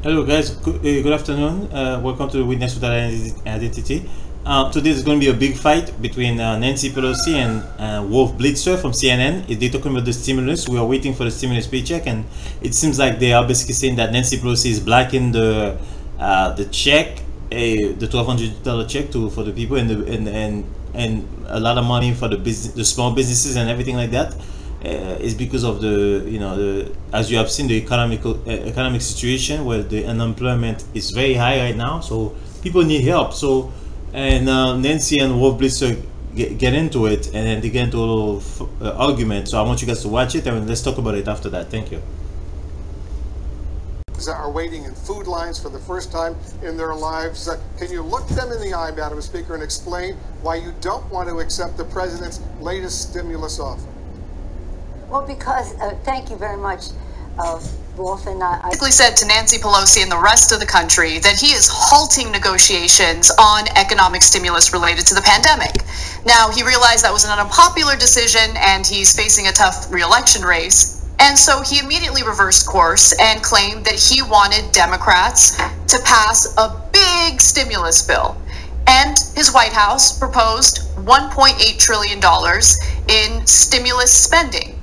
Hello guys, good afternoon. Welcome to Witness Without Identity. Today there's going to be a big fight between Nancy Pelosi and Wolf Blitzer from CNN. They're talking about the stimulus. We are waiting for the stimulus paycheck, and it seems like they are basically saying that Nancy Pelosi is blocking the check, the $1,200 check for the people, and a lot of money for the small businesses and everything like that. Is because of the as you have seen, the economic situation where the unemployment is very high right now, so people need help. So Nancy and Wolf Blitzer get into it, and then they get into a little argument. So I want you guys to watch it, and let's talk about it after that. Thank you. Are waiting in food lines for the first time in their lives. Can you look them in the eye, Madam Speaker, and explain why you don't want to accept the president's latest stimulus offer? Well, because, thank you very much, Wolf, and I basically said to Nancy Pelosi and the rest of the country that he is halting negotiations on economic stimulus related to the pandemic. Now, he realized that was an unpopular decision, and he's facing a tough re-election race. And so he immediately reversed course and claimed that he wanted Democrats to pass a big stimulus bill. And his White House proposed $1.8 trillion in stimulus spending.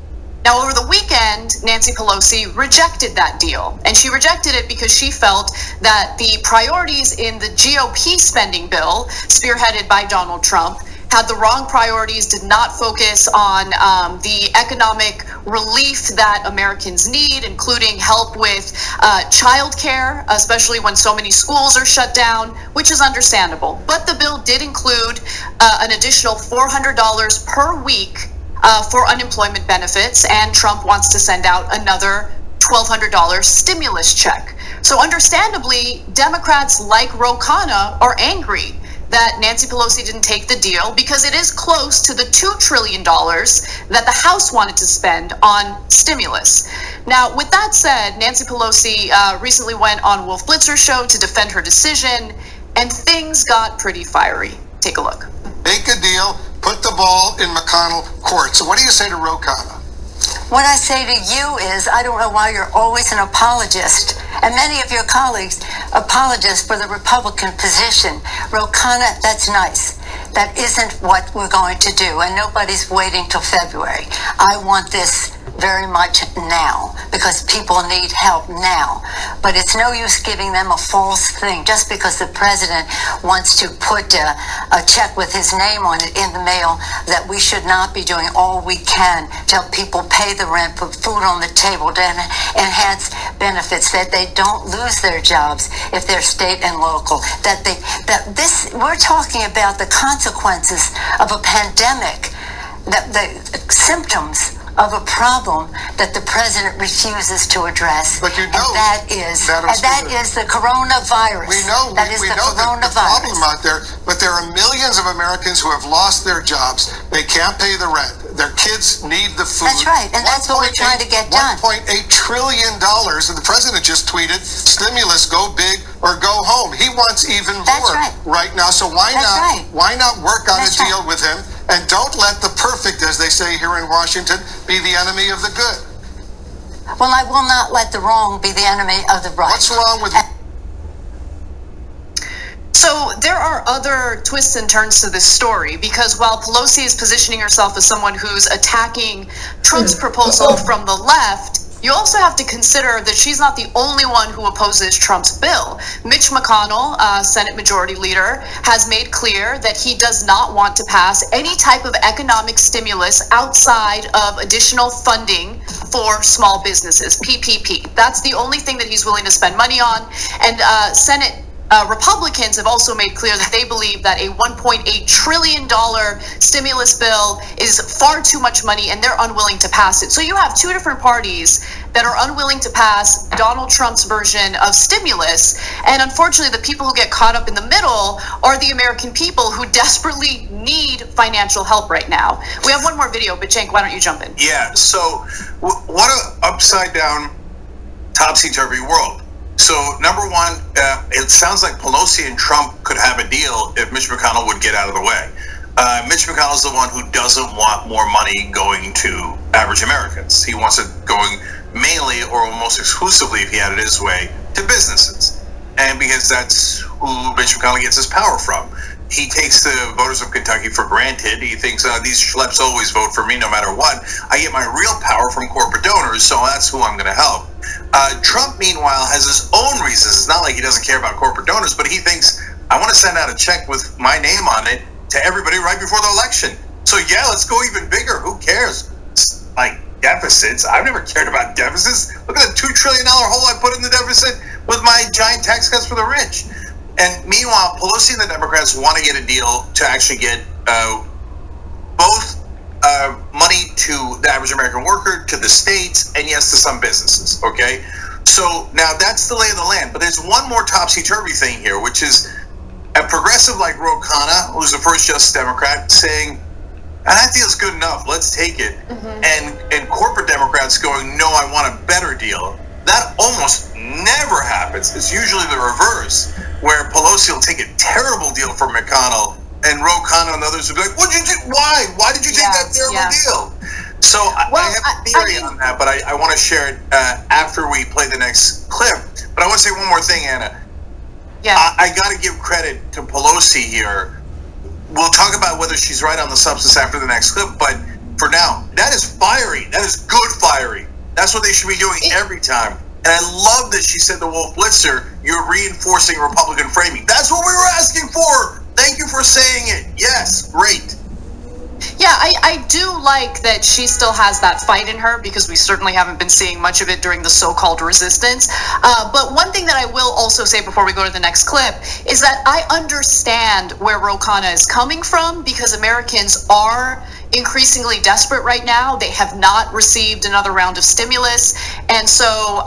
Now, over the weekend, Nancy Pelosi rejected that deal, and she rejected it because she felt that the priorities in the GOP spending bill, spearheaded by Donald Trump, had the wrong priorities, did not focus on the economic relief that Americans need, including help with childcare, especially when so many schools are shut down, which is understandable. But the bill did include an additional $400 per week for unemployment benefits, and Trump wants to send out another $1,200 stimulus check. So understandably, Democrats like Ro Khanna are angry that Nancy Pelosi didn't take the deal because it is close to the $2 trillion that the House wanted to spend on stimulus. Now, with that said, Nancy Pelosi recently went on Wolf Blitzer's show to defend her decision, and things got pretty fiery. Take a look. Make a deal, put the ball in McConnell court. So what do you say to Ro Khanna? what I say to you is, I don't know why you're always an apologist, and many of your colleagues apologize for the Republican position. Ro Khanna, that's nice. That isn't what we're going to do, and nobody's waiting till February. I want this very much now, because people need help now. But it's no use giving them a false thing just because the president wants to put a check with his name on it in the mail, that we should not be doing all we can to help people pay the rent, put food on the table, to enhance benefits, that they don't lose their jobs if they're state and local, we're talking about the consequences of a pandemic, the symptoms of a problem that the president refuses to address. But you know, and that is the coronavirus. We know the problem out there, but there are millions of Americans who have lost their jobs. They can't pay the rent. Their kids need the food. That's right, and that's what we're trying to get done. $1.8 trillion, and the president just tweeted, stimulus, go big or go home. He wants even more right now, so why not work on a deal with him? And don't let the perfect, as they say here in Washington, be the enemy of the good. Well, I will not let the wrong be the enemy of the right. What's wrong with... So there are other twists and turns to this story, because while Pelosi is positioning herself as someone who's attacking Trump's proposal from the left, you also have to consider that she's not the only one who opposes Trump's bill. Mitch McConnell, Senate Majority Leader, has made clear that he does not want to pass any type of economic stimulus outside of additional funding for small businesses, PPP. That's the only thing that he's willing to spend money on. And Senate Republicans have also made clear that they believe that a $1.8 trillion stimulus bill is far too much money, and they're unwilling to pass it. So you have two different parties that are unwilling to pass Donald Trump's version of stimulus. And unfortunately, the people who get caught up in the middle are the American people who desperately need financial help right now. We have one more video, but CENK, why don't you jump in? Yeah, so what an upside down, topsy-turvy world. So, number one, it sounds like Pelosi and Trump could have a deal if Mitch McConnell would get out of the way. Mitch McConnell's the one who doesn't want more money going to average Americans. He wants it going mainly, or almost exclusively, if he had it his way, to businesses. And because that's who Mitch McConnell gets his power from. He takes the voters of Kentucky for granted. He thinks these schleps always vote for me no matter what. I get my real power from corporate donors, so that's who I'm going to help. Trump, meanwhile, has his own reasons. It's not like he doesn't care about corporate donors, but he thinks, I want to send out a check with my name on it to everybody right before the election. So yeah, let's go even bigger. Who cares? It's like deficits. I've never cared about deficits. Look at the $2 trillion hole I put in the deficit with my giant tax cuts for the rich. And meanwhile, Pelosi and the Democrats want to get a deal to actually get both money to the average American worker, to the states, and yes, to some businesses, okay? So now that's the lay of the land. But there's one more topsy-turvy thing here, which is a progressive like Ro Khanna, who's the first Justice Democrat, saying, that deal's good enough, let's take it. And corporate Democrats going, no, I want a better deal. That almost never happens. It's usually the reverse, where Pelosi will take a terrible deal from McConnell, and Ro Khanna and others will be like, what'd you do? Why? Why did you take that terrible deal? So I have a theory on that, but I want to share it after we play the next clip. But I want to say one more thing, Anna. Yeah. I got to give credit to Pelosi here. We'll talk about whether she's right on the substance after the next clip, but for now, that is fiery. That is good fiery. That's what they should be doing every time. And I love that she said to Wolf Blitzer, you're reinforcing Republican framing. That's what we were asking for. Thank you for saying it. Yes, great. Yeah, I do like that she still has that fight in her, because we certainly haven't been seeing much of it during the so-called resistance. But one thing that I will also say before we go to the next clip is that I understand where Ro Khanna is coming from, because Americans are increasingly desperate right now. They have not received another round of stimulus, and so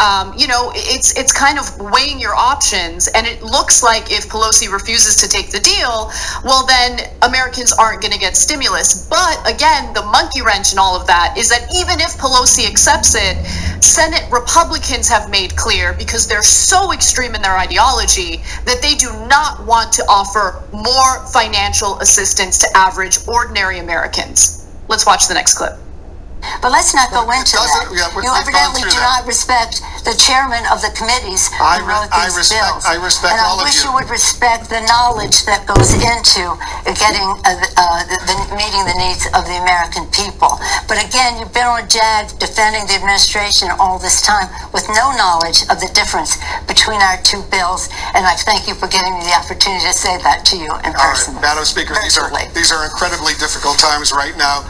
it's kind of weighing your options. And it looks like if Pelosi refuses to take the deal, well, then Americans aren't going to get stimulus. But again, the monkey wrench in all of that is that even if Pelosi accepts it, Senate Republicans have made clear, because they're so extreme in their ideology, that they do not want to offer more financial assistance to average, ordinary Americans. Let's watch the next clip. But let's not go into that. You evidently do not respect the chairman of the committees who wrote these bills. I respect all of you. And I wish you would respect the knowledge that goes into getting meeting the needs of the American people. But again, you've been on JAG defending the administration all this time with no knowledge of the difference between our two bills. And I thank you for giving me the opportunity to say that to you in person. All right, Madam Speaker, these are incredibly difficult times right now,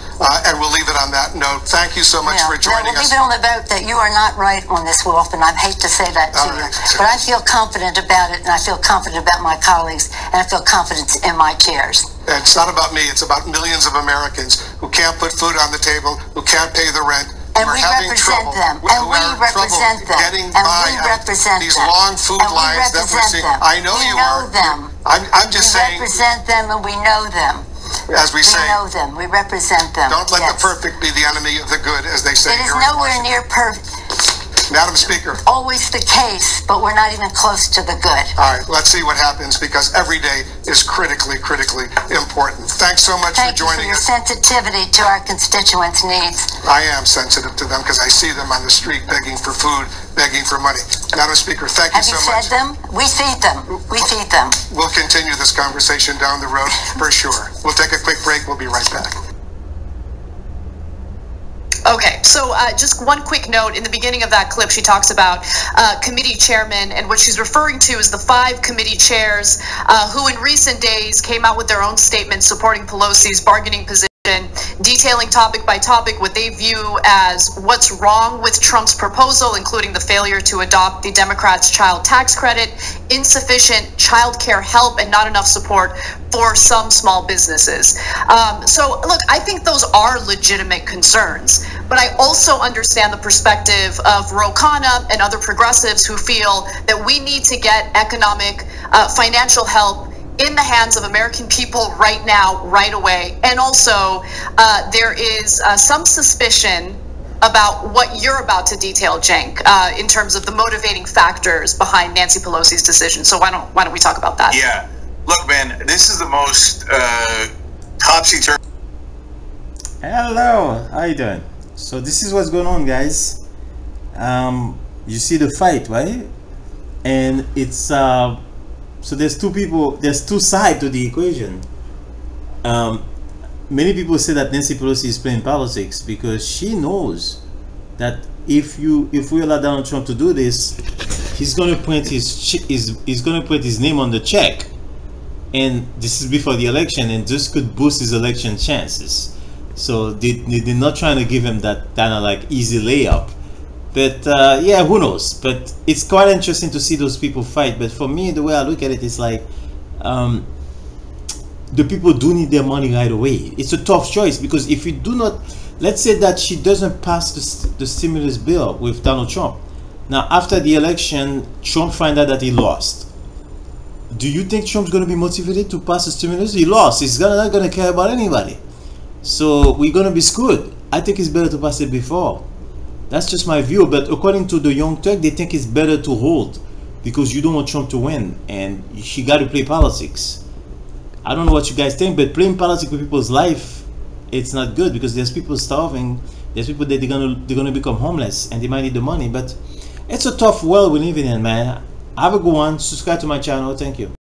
and we'll leave it on that note. Thank you so much for joining us. We'll leave it on the vote that you are not right on this, Wolf, and I hate to say that to you. But I feel confident about it, and I feel confident about my colleagues, and I feel confidence in my chairs. It's not about me. It's about millions of Americans who can't put food on the table, who can't pay the rent. And we represent them. And we represent them. And we represent them. These long food lines that we're seeing. I know you are. We know them. I'm just saying. We represent them, and we know them. As we say, we know them. We represent them. Don't let the perfect be the enemy of the good, as they say. It is nowhere near perfect. Madam Speaker. Always the case, but we're not even close to the good. All right, let's see what happens, because every day is critically important. Thanks so much for joining us. Thank you for your sensitivity to our constituents' needs. I am sensitive to them because I see them on the street begging for food, begging for money. Madam Speaker, thank you so much. Have you fed them? We feed them. We feed them. We'll continue this conversation down the road for sure. We'll take a quick break. We'll be right back. Okay, so just one quick note. In the beginning of that clip, she talks about committee chairmen, and what she's referring to is the 5 committee chairs who in recent days came out with their own statements supporting Pelosi's bargaining position, detailing topic by topic what they view as what's wrong with Trump's proposal, including the failure to adopt the Democrats' child tax credit, insufficient child care help, and not enough support for some small businesses. So look, I think those are legitimate concerns, but I also understand the perspective of Ro Khanna and other progressives who feel that we need to get economic, financial help in the hands of American people right now, right away. And also, there is some suspicion about what you're about to detail, Cenk, in terms of the motivating factors behind Nancy Pelosi's decision. So why don't we talk about that? Yeah. Look, man, this is the most topsy-turvy. Hello, how you doing? So this is what's going on, guys. You see the fight, right? and it's so there's two sides to the equation. Many people say that Nancy Pelosi is playing politics because she knows that if we allow Donald Trump to do this, he's going to print he's going to put his name on the check, and this is before the election, and this could boost his election chances. So they're not trying to give him that kind of like easy layup. But yeah, who knows? But it's quite interesting to see those people fight. But for me, the way I look at it is like, the people do need their money right away. It's a tough choice, because if you do not, let's say that she doesn't pass the stimulus bill with Donald Trump. Now, after the election, Trump find out that he lost. Do you think Trump's going to be motivated to pass the stimulus? He lost. He's not going to care about anybody. So we're going to be screwed. I think it's better to pass it before. That's just my view. But according to the Young Turk, they think it's better to hold, because you don't want Trump to win, and she got to play politics. I don't know what you guys think, but playing politics with people's life, it's not good, because there's people starving. There's people that they're gonna become homeless, and they might need the money. But it's a tough world we're living in, man. Have a good one. Subscribe to my channel. Thank you.